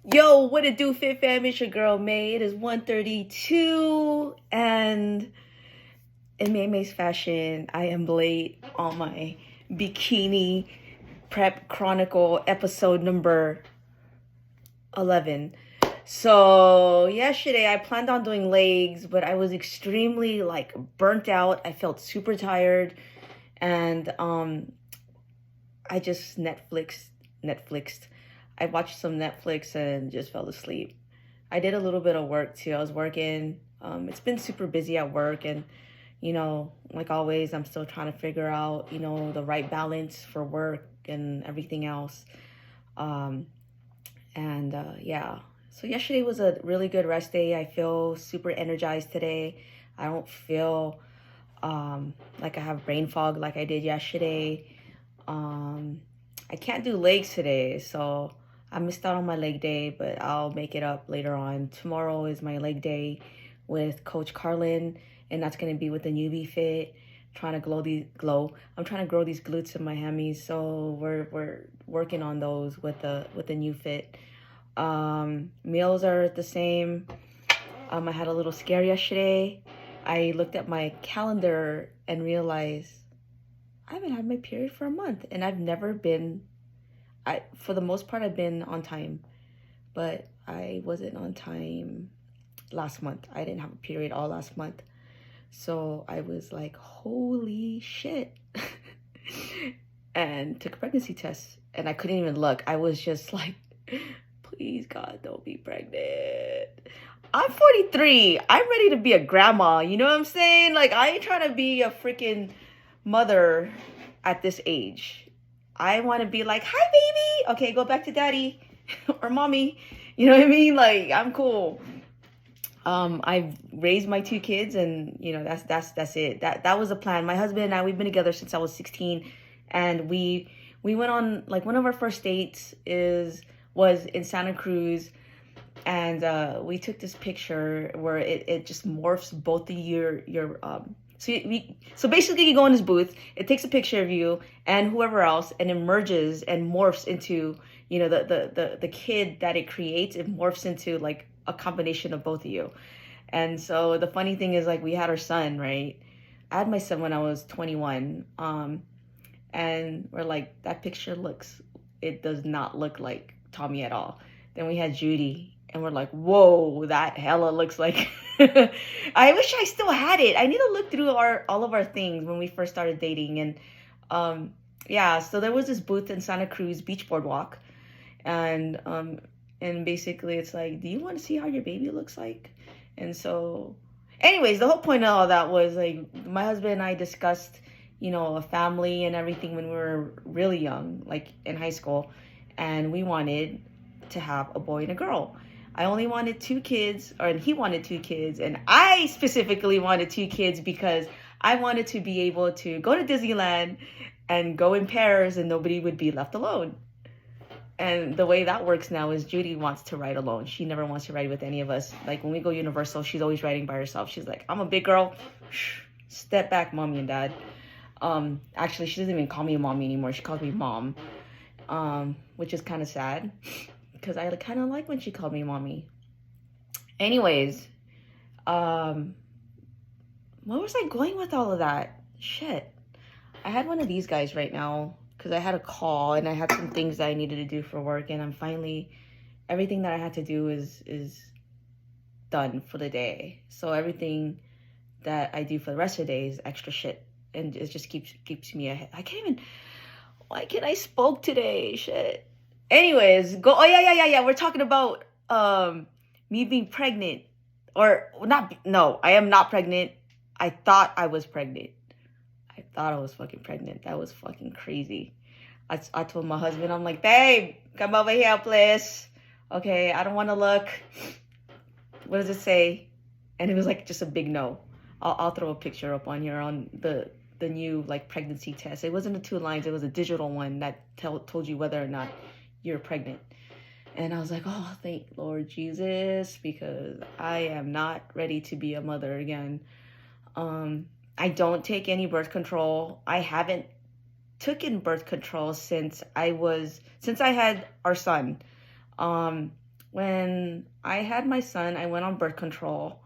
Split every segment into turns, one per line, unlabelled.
Yo, what it do, Fit Fam? It's your girl May. It is 1:32, and in May's fashion, I am late on my Bikini Prep Chronicle episode number 11. So yesterday I planned on doing legs, but I was extremely burnt out. I felt super tired, and I just Netflixed. I watched some Netflix and just fell asleep. I did a little bit of work too. I was working. It's been super busy at work, and like always, I'm still trying to figure out, the right balance for work and everything else. Um, and yeah, so yesterday was a really good rest day. I feel super energized today. I don't feel like I have brain fog like I did yesterday. Um, I can't do legs today, so I missed out on my leg day, but I'll make it up later on. Tomorrow is my leg day with Coach Carlin, and that's gonna be with the newbie fit. Trying to glow. I'm trying to grow these glutes in my hammies, so we're working on those with the new fit. Meals are the same. I had a little scare yesterday. I looked at my calendar and realized I haven't had my period for a month, and I've never been. For the most part, I've been on time, but I wasn't on time last month. I didn't have a period all last month, so I was like, "Holy shit!" and took a pregnancy test, and I couldn't even look. I was just like, "Please, God, don't be pregnant." I'm 43. I'm ready to be a grandma. You know what I'm saying? Like, I ain't trying to be a freaking mother at this age. I want to be like, "Hi, baby. Okay, go back to daddy or mommy." You know what I mean? Like, I'm cool. I've raised my two kids, and that's it. That was a plan. My husband and I, we've been together since I was 16, and we went on, like, one of our first dates is was in Santa Cruz, and we took this picture where it just morphs both of your so basically you go in this booth, it takes a picture of you and whoever else, and it merges and morphs into, the kid that it creates. It morphs into like a combination of both of you. And so the funny thing is, like, we had our son, right? I had my son when I was 21. And we're like, that picture looks, it does not look like Tommy at all. Then we had Judy, and we're like, whoa, that hella looks like. I wish I still had it. I need to look through all of our things when we first started dating. And yeah, so there was this booth in Santa Cruz Beach Boardwalk, and basically it's like, do you want to see how your baby looks like? And so, anyways, the whole point of all that was, like, my husband and I discussed, a family and everything when we were really young, like in high school, and we wanted to have a boy and a girl. I only wanted two kids, and he wanted two kids, and I specifically wanted two kids because I wanted to be able to go to Disneyland and go in pairs, and nobody would be left alone. And the way that works now is Judy wants to ride alone. She never wants to ride with any of us. Like, when we go Universal, she's always riding by herself. She's like, I'm a big girl. Step back, mommy and dad. Actually, she doesn't even call me mommy anymore. She calls me mom, which is kind of sad because I kind of like when she called me mommy. Anyways, where was I going with all of that? Shit. I had one of these guys right now because I had a call and I had some things that I needed to do for work, and I'm finally, everything that I had to do is done for the day. So everything that I do for the rest of the day is extra shit, and it just keeps me ahead. I can't even. Why can't I spoke today? Shit. Anyways, go. Oh, yeah. We're talking about me being pregnant, or not. No, I am not pregnant. I thought I was pregnant. I thought I was fucking pregnant. That was fucking crazy. I told my husband, I'm like, babe, come over here, please. Okay, I don't want to look. What does it say? And it was like just a big no. I'll throw a picture up on here on the new, like, pregnancy test. It wasn't the 2 lines. It was a digital one that told you whether or not you're pregnant. And I was like, oh, thank Lord Jesus, because I am not ready to be a mother again. I don't take any birth control. I haven't taken birth control since I had our son. when I had my son, I went on birth control.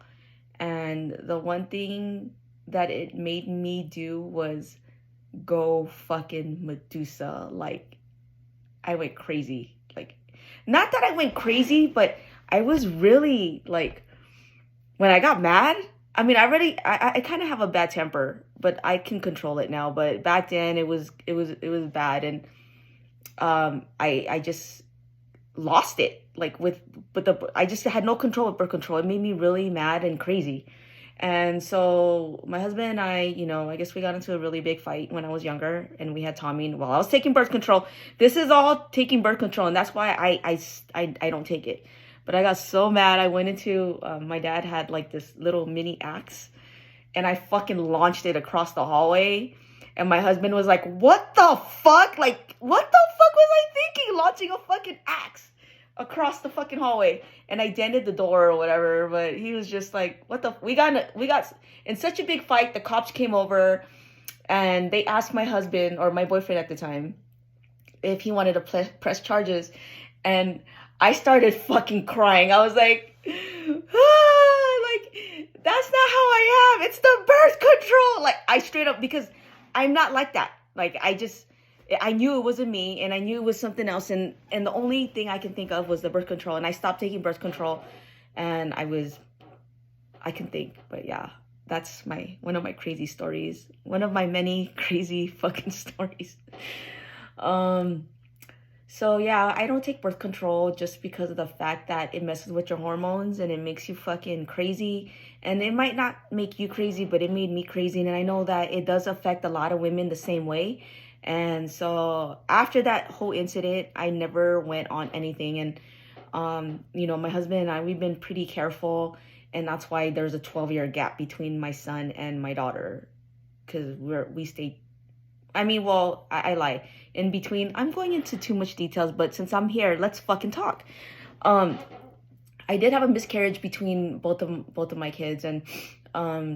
And the one thing that it made me do was go fucking Medusa. Like, I went crazy. Like, not that I went crazy, but I was really like, when I got mad, I mean, I kind of have a bad temper, but I can control it now. But back then, it was bad, and I just lost it. Like I just had no control with birth control. It made me really mad and crazy. And so my husband and I, I guess we got into a really big fight when I was younger, and we had Tommy while I was taking birth control. This is all taking birth control, and that's why I don't take it. But I got so mad. I went into, my dad had like this little mini axe, and I fucking launched it across the hallway. And my husband was like, what the fuck? Like, what the fuck was I thinking? Launching a fucking axe across the fucking hallway. And I dented the door or whatever. But he was just like, what the... We got in such a big fight. The cops came over and they asked my husband, or my boyfriend at the time, if he wanted to press charges. And I started fucking crying. I was like, like, that's not how I am. It's the birth control. Like, I straight up, because I'm not like that. Like, I knew it wasn't me, and I knew it was something else. And the only thing I can think of was the birth control. And I stopped taking birth control, and I can think, but yeah, that's one of my crazy stories. One of my many crazy fucking stories. So yeah, I don't take birth control just because of the fact that it messes with your hormones and it makes you fucking crazy. And it might not make you crazy, but it made me crazy. And I know that it does affect a lot of women the same way. And so after that whole incident, I never went on anything. And, my husband and I, we've been pretty careful. And that's why there's a 12-year gap between my son and my daughter. Because we stayed... I lie. In between, I'm going into too much details, but since I'm here, let's fucking talk. I did have a miscarriage between both of my kids, and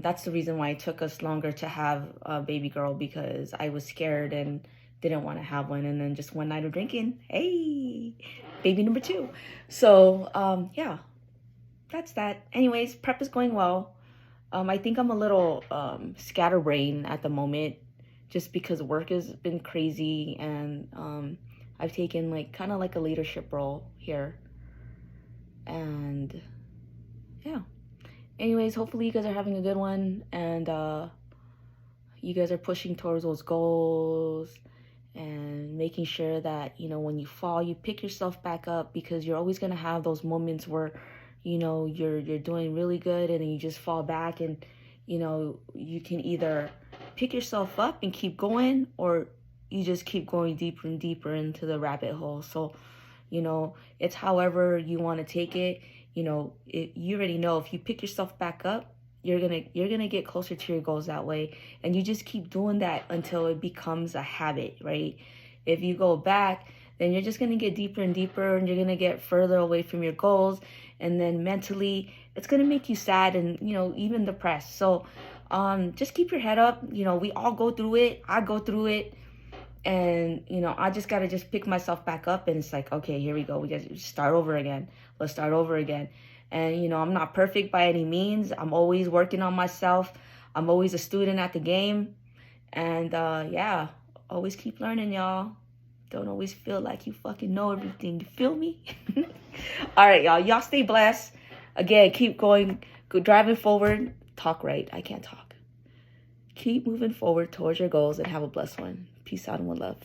that's the reason why it took us longer to have a baby girl, because I was scared and didn't want to have one. And then just one night of drinking, hey, baby number 2. So yeah, that's that. Anyways, prep is going well. I think I'm a little scatterbrained at the moment, just because work has been crazy, and I've taken kind of like a leadership role here. And yeah. Anyways, hopefully you guys are having a good one, and you guys are pushing towards those goals and making sure that, when you fall, you pick yourself back up, because you're always going to have those moments where, you're doing really good and then you just fall back, and, you can either pick yourself up and keep going, or you just keep going deeper and deeper into the rabbit hole. So, it's however you want to take it. You already know, if you pick yourself back up, you're gonna get closer to your goals that way. And you just keep doing that until it becomes a habit, right? If you go back, then you're just gonna get deeper and deeper, and you're gonna get further away from your goals. And then mentally, it's gonna make you sad and, even depressed. So just keep your head up. We all go through it. I go through it. And, I just got to just pick myself back up. And it's like, okay, here we go. We got to start over again. Let's start over again. And, I'm not perfect by any means. I'm always working on myself. I'm always a student at the game. And, yeah, always keep learning, y'all. Don't always feel like you fucking know everything. You feel me? All right, y'all. Y'all stay blessed. Again, keep going. Go driving forward. Talk right. I can't talk. Keep moving forward towards your goals, and have a blessed one. Peace out and one love.